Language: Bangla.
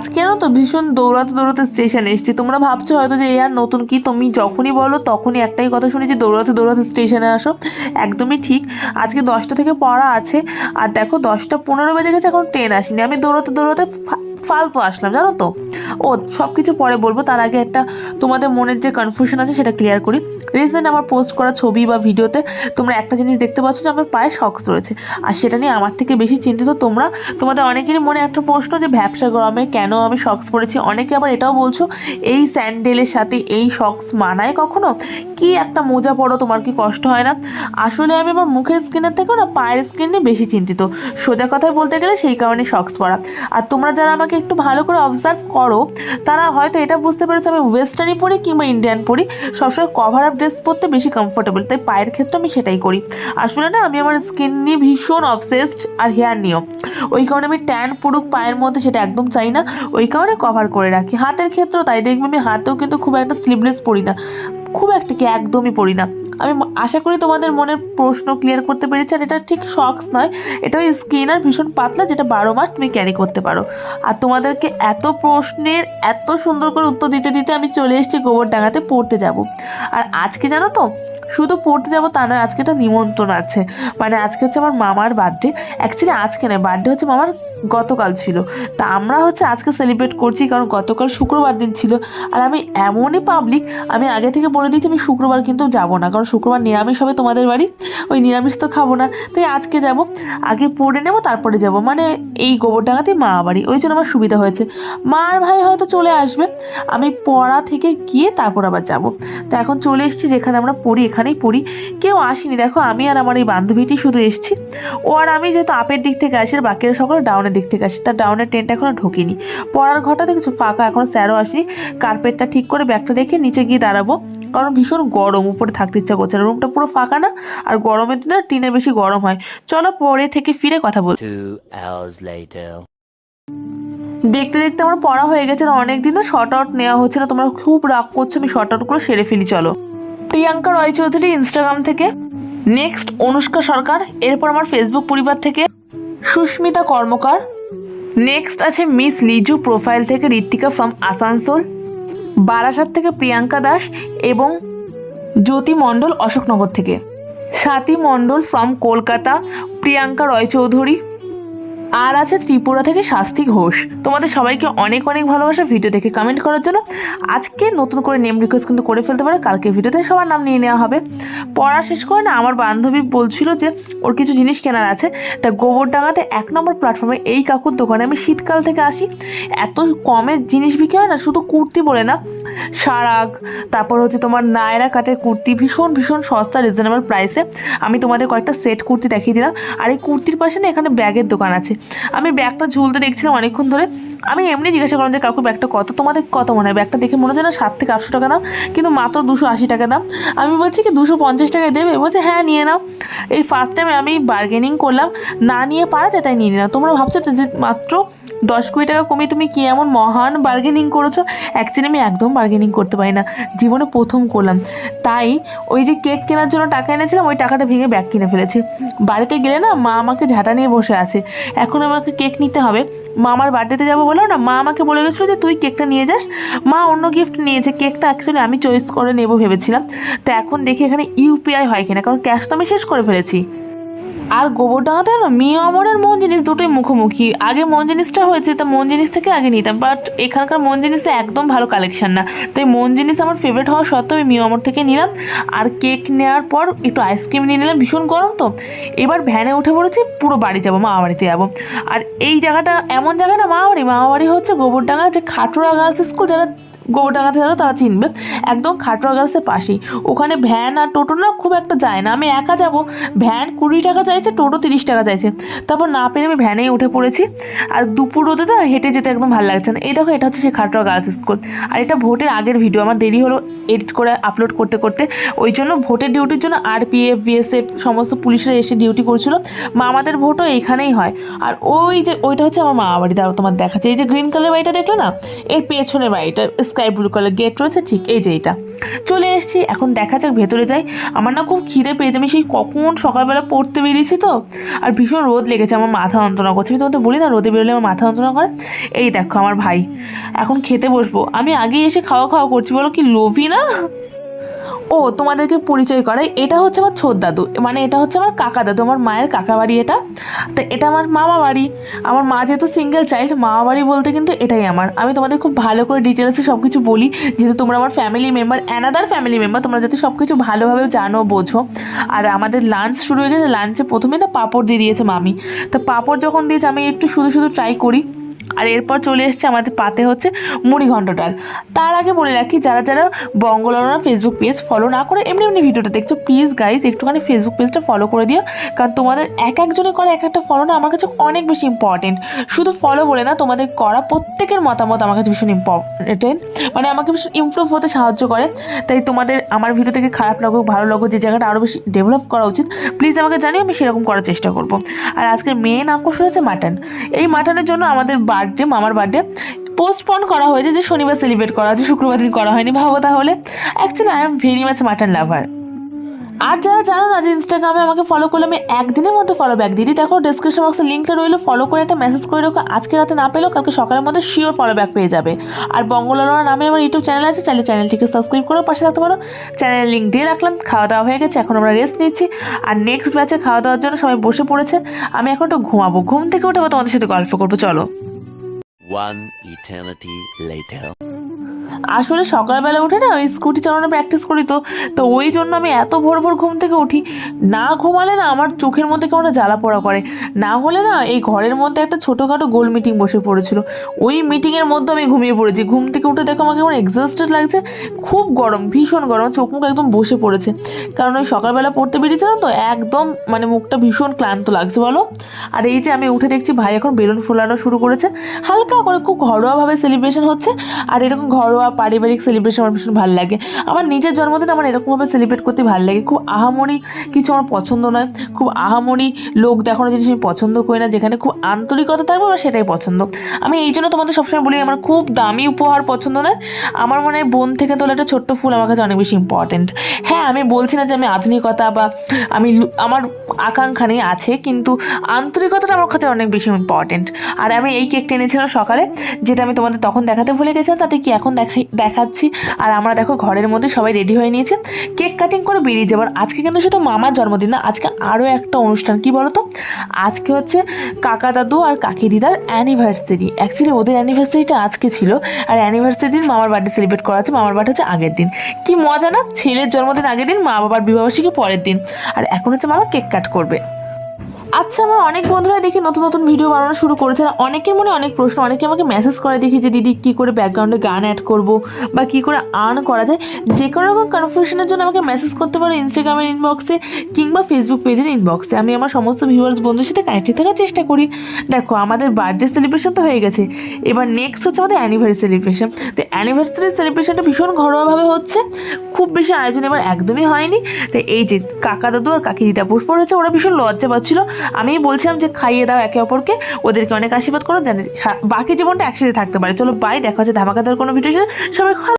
আজকে জানো তো ভীষণ দৌড়াতে দৌড়াতে স্টেশনে এসেছি। তোমরা ভাবছো হয়তো যে আর নতুন কি, তুমি যখনই বলো তখনই একটাই কথা শুনেছি, দৌড়াতে দৌড়াতে স্টেশনে আসো। একদমই ঠিক। আজকে 10টা থেকে পড়া আছে, আর দেখো 10টা 15 বেজে গেছে, এখন ট্রেন আসেনি। আমি দৌড়াতে দৌড়াতে ফালতু আসলাম, জানো তো। ও, সব কিছু পরে বলবো, তার আগে একটা তোমাদের মনের যে কনফিউশন আছে সেটা ক্লিয়ার করি। রিসেন্ট আমার পোস্ট করা ছবি বা ভিডিওতে তোমরা একটা জিনিস দেখতে পাচ্ছ যে আমার পায়ে শক্স রয়েছে, আর সেটা নিয়ে আমার থেকে বেশি চিন্তিত তোমরা। তোমাদের অনেকেরই মনে একটা প্রশ্ন যে ভ্যাপসা গরমে কেন আমি শক্স পরেছি। অনেকে আবার এটাও বলছো এই স্যান্ডেলের সাথে এই শক্স মানায় কখনো, কি একটা মোজা পড়ো, তোমার কি কষ্ট হয় না? আসলে আমি আমার মুখের স্কিনের থেকেও না পায়ের স্কিন নিয়ে বেশি চিন্তিত, সোজা কথায় বলতে গেলে, সেই কারণে শক্স পরা। আর তোমরা যারা আমাকে একটু ভালো করে অবজার্ভ করো তারা হয়তো এটা বুঝতে পেরেছো আমি ওয়েস্টার্নই পরি কিংবা ইন্ডিয়ান পরি, সবসময় কভার আপ ড্রেস পরতে বেশি কমফোর্টেবল, তাই পায়ের ক্ষেত্রে আমি সেটাই করি। আসলে না আমি আমার স্কিন নিয়ে ভীষণ অবসেসড, আর হেয়ার নিয়েও। ওই কারণে আমি ট্যান পুরুক পায়ের মধ্যে, সেটা একদম চাই না। ওই কারণে কভার করে রাখি। হাতের ক্ষেত্রেও তাই, দেখবে আমি হাতেও কিন্তু খুব একটা স্লিভলেস পরি না, খুব একটা কি, একদমই পরি না। আমি আশা করি তোমাদের মনের প্রশ্ন ক্লিয়ার করতে পেরেছি। আর এটা ঠিক শক্স নয়, এটা ওই স্কিন আর ভীষণ পাতলা, যেটা 12 মাস তুমি ক্যারি করতে পারো। আর তোমাদেরকে এত প্রশ্নের এত সুন্দর করে উত্তর দিতে দিতে আমি চলে এসেছি গোবরডাঙ্গাতে পড়তে যাব। আর আজকে জানো তো, শুধু পড়তে যাবো তা নয়, আজকে একটা নিমন্ত্রণ আছে। মানে আজকে হচ্ছে আমার মামার বার্থডে। অ্যাকচুয়ালি আজকে নয়, বার্থডে হচ্ছে মামার গতকাল ছিল। তা আমরা হচ্ছে আজকে সেলিব্রেট করছি, কারণ গতকাল শুক্রবার দিন ছিল। আর আমি এমনই পাবলিক, আমি আগে থেকে বলে দিয়েছি আমি শুক্রবার কিন্তু যাব না, কারণ শুক্রবার নিরামিষ হবে তোমাদের বাড়ি, ওই নিরামিষ তো খাবো না। তাই আজকে যাব, আগে পড়ে নেবো তারপরে যাব। মানে এই গোবরডাঙ্গাতেই মা বাড়ি, ওই জন্য আমার সুবিধা হয়েছে। মার ভাই হয়তো চলে আসবে, আমি পড়া থেকে গিয়ে তারপর আবার যাব। তো এখন চলে এসেছি যেখানে আমরা পড়ি, এখানেই পড়ি। কেউ আসেনি, দেখো আমি আর আমার এই বান্ধবীটি শুধু এসেছি। ও আর আমি যেহেতু আপের দিক থেকে আসি, আর বাকিরা সকলে ডাউনের দিক থেকে আসি, তার ডাউনের ট্রেনটা এখনো ঢোকেনি। পড়ার ঘরটাতে কিছু ফাঁকা, এখন স্যারও আসেনি। কার্পেটটা ঠিক করে ব্যাগটা রেখে নিচে গিয়ে দাঁড়াবো, কারণ ভীষণ গরম, উপরে থাকতে ইচ্ছা করছে না। রুমটা পুরো ফাঁকা না, আর গরমের দিনে টিনে বেশি গরম হয়। চলো পরে থেকে ফিরে কথা বল। 2 hours later. দেখতে দেখতে আমার পড়া হয়ে গেছে, আর অনেকদিন তো শর্ট আউট নেওয়া হচ্ছে না, তোমরা খুব রাগ করছো, আমি শর্ট আউটগুলো সেরে ফেলি। চলো, প্রিয়াঙ্কা রয় চৌধুরী ইনস্টাগ্রাম থেকে, নেক্সট অনুষ্কা সরকার, এরপর আমার ফেসবুক পরিবার থেকে সুস্মিতা কর্মকার, নেক্সট আছে মিস লিজু প্রোফাইল থেকে ঋত্বিকা ফ্রম আসানসোল, বারাসাত থেকে প্রিয়াঙ্কা দাস, এবং জ্যোতি মণ্ডল অশোকনগর থেকে, স্বাতী মণ্ডল ফ্রম কলকাতা প্রিয়াঙ্কা রয় চৌধুরী, আর আছে ত্রিপুরা থেকে শাস্তি ঘোষ। তোমাদের সবাইকে অনেক অনেক ভালোবাসা ভিডিও দেখে কমেন্ট করার জন্য। আজকে নতুন করে নেম রিকোয়েস্ট কিন্তু করে ফেলতে পারো, কালকে ভিডিওতে সবার নাম নিয়ে নেওয়া হবে। পড়া শেষ করে না আমার বান্ধবী বলছিল যে ওর কিছু জিনিস কেনার আছে, তা গোবরডাঙ্গাতে 1 নম্বর প্ল্যাটফর্মে এই কাকুর দোকানে আমি শীতকাল থেকে আসি, এত কমে জিনিস বিক্রি হয় না, শুধু কুর্তি বলে না, সারাগ, তারপর হচ্ছে তোমার নায়রা কাটের কুর্তি, ভীষণ ভীষণ সস্তা রিজনেবল প্রাইসে। আমি তোমাদের কয়েকটা সেট কুর্তি দেখিয়ে দিলাম। আর এই কুর্তির পাশে না এখানে ব্যাগের দোকান আছে। আমি ব্যাগটা ঝুলতে দেখছিলাম অনেকক্ষণ ধরে, আমি এমনি জিজ্ঞাসা করলাম যে কাকু ব্যাগটা কত, তোমাদের কত মনে হয়? ব্যাগটা দেখে মনে হচ্ছে না 700 থেকে 800 টাকা দাম, কিন্তু মাত্র 280 টাকা দাম। আমি বলছি কি 250 টাকায় দেবে? বলছে হ্যাঁ নিয়ে নাও। এই ফার্স্ট টাইম আমি বার্গেনিং করলাম, না নিয়ে পারা যায় তাই নিয়ে নিলাম। তোমরা ভাবছো যে মাত্র 10-20 টাকা কমিয়ে তুমি কি এমন মহান বার্গেনিং করেছো? অ্যাকচুয়ালি আমি একদম বার্গেনিং করতে পারি না, জীবনে প্রথম করলাম। তাই ওই যে কেক কেনার জন্য টাকা এনেছিলাম, ওই টাকাটা ভেঙে ব্যাগ কিনে ফেলেছি। বাড়িতে গেলে না মা আমাকে ঝাঁটা নিয়ে বসে আছে, এখন আমাকে কেক নিতে হবে। মা আমার বার্থডেতে যাবো বলো না, মা আমাকে বলে গেছিলো যে তুই কেকটা নিয়ে যাস। মা অন্য গিফট নিয়েছে, কেকটা অ্যাকচুয়ালি আমি চয়েস করে নেবো ভেবেছিলাম। তো এখন দেখি এখানে ইউপিআই হয় কিনা, কারণ ক্যাশ তো আমি শেষ করে ফেলেছি। আর গোবরডাঙ্গাতে না মিয়া আমরের মন জিনিস দুটোই মুখোমুখি। আগে মন জিনিসটা হয়েছে, তা মন জিনিস থেকে আগে নিতাম, বাট এখানকার মন জিনিসে একদম ভালো কালেকশন না। তাই মন জিনিস আমার ফেভারিট হওয়া সত্ত্বেও আমি মিয়া আমর থেকে নিলাম। আর কেক নেওয়ার পর একটু আইসক্রিম নিয়ে নিলাম, ভীষণ গরম তো। এবার ভ্যানে উঠে পড়েছি, পুরো বাড়ি যাবো, মামাবাড়িতে যাবো। আর এই জায়গাটা এমন জায়গা না, মামাবাড়ি হচ্ছে গোবরডাঙ্গা যে খাটুরা গার্লস স্কুল, যারা গোবরডাঙ্গাতে যারা তারা চিনবে, একদম খাটুয়া গার্লসের পাশেই। ওখানে ভ্যান আর টোটো না খুব একটা যায় না, আমি একা যাব। ভ্যান 20 টাকা চাইছে, টোটো 30 টাকা চাইছে। তারপর না পেরে আমি ভ্যানেই উঠে পড়েছি। আর দুপুর রোদে তো হেঁটে যেতে একদম ভালো লাগছে না। এই দেখো, এটা হচ্ছে সেই খাটুয়া গার্লস স্কুল। আর এটা ভোটের আগের ভিডিও, আমার দেরি হলো এডিট করে আপলোড করতে করতে। ওই জন্য ভোটের ডিউটির জন্য আরপিএফ বিএসএফ সমস্ত পুলিশরা এসে ডিউটি করছিল। মামাদের ভোটও এইখানেই হয়। আর ওই যে ওইটা হচ্ছে আমার মামা বাড়ি, তাও তোমার দেখাচ্ছে। এই যে গ্রিন কালার বাড়িটা দেখলে না, এর পেছনের বাড়িটা স্কাই ব্লু কালার গেট রয়েছে, ঠিক এই যে এইটা। চলে এসেছি, এখন দেখা যাক ভেতরে যাই। আমার না খুব খিদে পেয়েছে, আমি সেই কখন সকালবেলা পড়তে বেরিয়েছি তো, আর ভীষণ রোদ লেগেছে, আমার মাথা যন্ত্রণা করছে। আমি তোমাদের বলি না, রোদে বেরোলে আমার মাথা যন্ত্রণা করে। এই দেখো আমার ভাই, এখন খেতে বসবো। আমি আগেই এসে খাওয়া খাওয়া করছি, বলো কি লোভী না। ও তোমাদেরকে পরিচয় করাই, এটা হচ্ছে আমার ছোট দাদু, মানে এটা হচ্ছে আমার কাকা দাদু, আমার মায়ের কাকা বাড়ি এটা। তো এটা আমার মামা বাড়ি। আমার মা যেহেতু সিঙ্গেল চাইল্ড, মামা বাড়ি বলতে কিন্তু এটাই আমার। আমি তোমাদের খুব ভালো করে ডিটেলসে সব কিছু বলি, যেহেতু তোমরা আমার family member, another family member, তোমরা যাতে সব কিছু ভালোভাবে জানো বোঝো। আর আমাদের লাঞ্চ শুরু হয়ে গেছে, লাঞ্চে প্রথমে না পাঁপড় দিয়ে দিয়েছে মামি। তো পাঁপড় যখন দিয়েছে আমি একটু শুধু শুধু ট্রাই করি। আর এরপর চলে এসছে আমাদের পাতে হচ্ছে মুড়ি ঘন্ট ডাল। তার আগে বলে রাখি, যারা যারা বঙ্গলরা ফেসবুক পেজ ফলো না করে এমনি এমনি ভিডিওটা দেখছো, প্লিজ গাইস একটুখানি ফেসবুক পেজটা ফলো করে দিও। কারণ তোমাদের এক একজনে করা এক একটা ফলো না আমার কাছে অনেক বেশি ইম্পর্টেন্ট। শুধু ফলো বলে না, তোমাদের করা প্রত্যেকের মতামত আমার কাছে ভীষণ ইম্পর্টেন্ট, মানে আমাকে ভীষণ ইমপ্রুভ হতে সাহায্য করে। তাই তোমাদের আমার ভিডিও থেকে খারাপ লাগুক ভালো লাগুক, যে জায়গাটা আরও বেশি ডেভেলপ করা উচিত প্লিজ আমাকে জানিও, আমি সেরকম করার চেষ্টা করব। আর আজকের মেন আকর্ষণ হচ্ছে মাটন। এই মাটনের জন্য আমাদের বার্থডে, মামার বার্থডে পোস্টপন করা হয়েছে, যে শনিবার সেলিব্রেট করা হয়েছে, শুক্রবার দিন করা হয়নি। ভাবো তাহলে। Actually I am very much mutton lover. আর যারা জানো না যে ইনস্টাগ্রামে আমাকে ফলো করলে আমি একদিনের মধ্যে ফলো ব্যাক দিই, দেখো ডেসক্রিপশন বক্সে লিঙ্কটা রইলো, ফলো করে একটা মেসেজ করে রাখো। আজকে রাতে না পেলেও কালকে সকালের মধ্যে শিওর ফলো ব্যাক পেয়ে যাবে। আর বঙ্গলরা নামে আমার ইউটিউব চ্যানেল আছে, চাইলে চ্যানেলটিকে সাবস্ক্রাইব করে পাশে থাকতে পারো। চ্যানেলের লিঙ্ক দিয়ে রাখলাম। খাওয়া দাওয়া হয়ে গেছে, এখন আমরা রেস্ট নিচ্ছি। আর নেক্সট ব্যাচে খাওয়া দাওয়ার জন্য সবাই বসে পড়েছে। আমি এখন একটু ঘুমাবো, ঘুম থেকে উঠে আবার তোমাদের সাথে গল্প করবো, চলো। One eternity later. আসলে সকালবেলা উঠে না ওই স্কুটি চালানো প্র্যাকটিস করি, তো ওই জন্য আমি এত ভোর ভোর ঘুম থেকে উঠি। না ঘুমালে না আমার চোখের মধ্যে কেমন জ্বালা পোড়া করে। না হলে না এই ঘরের মধ্যে একটা ছোটোখাটো গোল মিটিং বসে পড়েছিল, ওই মিটিংয়ের মধ্যে আমি ঘুমিয়ে পড়েছি। ঘুম থেকে উঠে দেখো আমাকে কেমন এক্সস্টেড লাগছে, খুব গরম, ভীষণ গরম, চোখ মুখ একদম বসে পড়েছে। কারণ ওই সকালবেলা পড়তে বেরিয়েছিলাম তো, একদম মানে মুখটা ভীষণ ক্লান্ত লাগছে বলো। আর এই যে আমি উঠে দেখছি ভাই এখন বেলুন ফোলানো শুরু করেছে, হালকা করে, খুব ঘরোয়াভাবে সেলিব্রেশন হচ্ছে। আর এরকম ঘরোয়া পারিবারিক সেলিব্রেশন আমার ভীষণ ভালো লাগে। আমার নিজের জন্মদিন আমার এরকমভাবে সেলিব্রেট করতে ভালো লাগে। খুব আহামরি কিছু আমার পছন্দ নয়, খুব আহামরি লোক দেখানো জিনিস আমি পছন্দ করি না। যেখানে খুব আন্তরিকতা থাকবে আমার সেটাই পছন্দ। আমি এই জন্য তোমাদের সবসময় বলি আমার খুব দামি উপহার পছন্দ নয়। আমার মনে হয় বোন থেকে তোলা একটা ছোট্ট ফুল আমার কাছে অনেক বেশি ইম্পর্টেন্ট। হ্যাঁ, আমি বলছি না যে আমি আধুনিকতা বা আমার আকাঙ্ক্ষা নেই, আছে, কিন্তু আন্তরিকতাটা আমার কাছে অনেক বেশি ইম্পর্টেন্ট। আর আমি এই কেকটা এনেছিলাম সকালে, যেটা আমি তোমাদের তখন দেখাতে ভুলে গেছিলাম, তাতে কি এখন দেখাচ্ছি। আর আমরা দেখো ঘরের মধ্যে সবাই রেডি হয়ে নিয়েছে কেক কাটিং করে বেরিয়ে যাবার। আজকে কিন্তু শুধু মামার জন্মদিন না, আজকে আরও একটা অনুষ্ঠান। কি বলো তো, আজকে হচ্ছে কাকা দাদু আর কাকি দিদার অ্যানিভার্সারি। অ্যাকচুয়ালি ওদের অ্যানিভার্সারিটা আজকে ছিল, আর অ্যানিভার্সারি দিন মামার বার্থডে সেলিব্রেট করা হচ্ছে। মামার বার্থডে হচ্ছে আগের দিন। কি মজা না, ছেলের জন্মদিন আগের দিন, মা বাবার বিবাহবার্ষিকী পরের দিন। আর এখন হচ্ছে মামা কেক কাট করবে। আচ্ছা, আমার অনেক বন্ধুরা দেখি নতুন নতুন ভিডিও বানানো শুরু করেছে। আর অনেকের মনে অনেক প্রশ্ন, অনেকে আমাকে মেসেজ করে দেখি যে দিদি কী করে ব্যাকগ্রাউন্ডে গান অ্যাড করব বা কী করে আর্ন করা যায়। যে কোনো রকম কনফিউশনের জন্য আমাকে মেসেজ করতে পারো ইনস্টাগ্রামের ইনবক্সে কিংবা ফেসবুক পেজের ইনবক্সে। আমি আমার সমস্ত ভিউয়ার্স বন্ধুর সাথে কানেক্টেড থাকার চেষ্টা করি। দেখো আমাদের বার্থডে সেলিব্রেশন তো হয়ে গেছে, এবার নেক্সট হচ্ছে আমাদের অ্যানিভার্সারি সেলিব্রেশন। তো অ্যানিভার্সারি সেলিব্রেশনটা ভীষণ ঘরোয়াভাবে হচ্ছে, খুব বেশি আয়োজন এবার একদমই হয়নি। তো এই যে কাকা দাদু আর কাকি দিদা বসে পড়েছে, ওরা ভীষণ লজ্জা পাচ্ছিল। আমি বলছিলাম যে খাইয়ে দাও একে অপরকে, ওদেরকে অনেক আশীর্বাদ করো, জানি বাকি জীবনটা একসাথে থাকতে পারে। চলো বাই, দেখা হচ্ছে ধামাকাদার কোনো ভিডিও। সবাই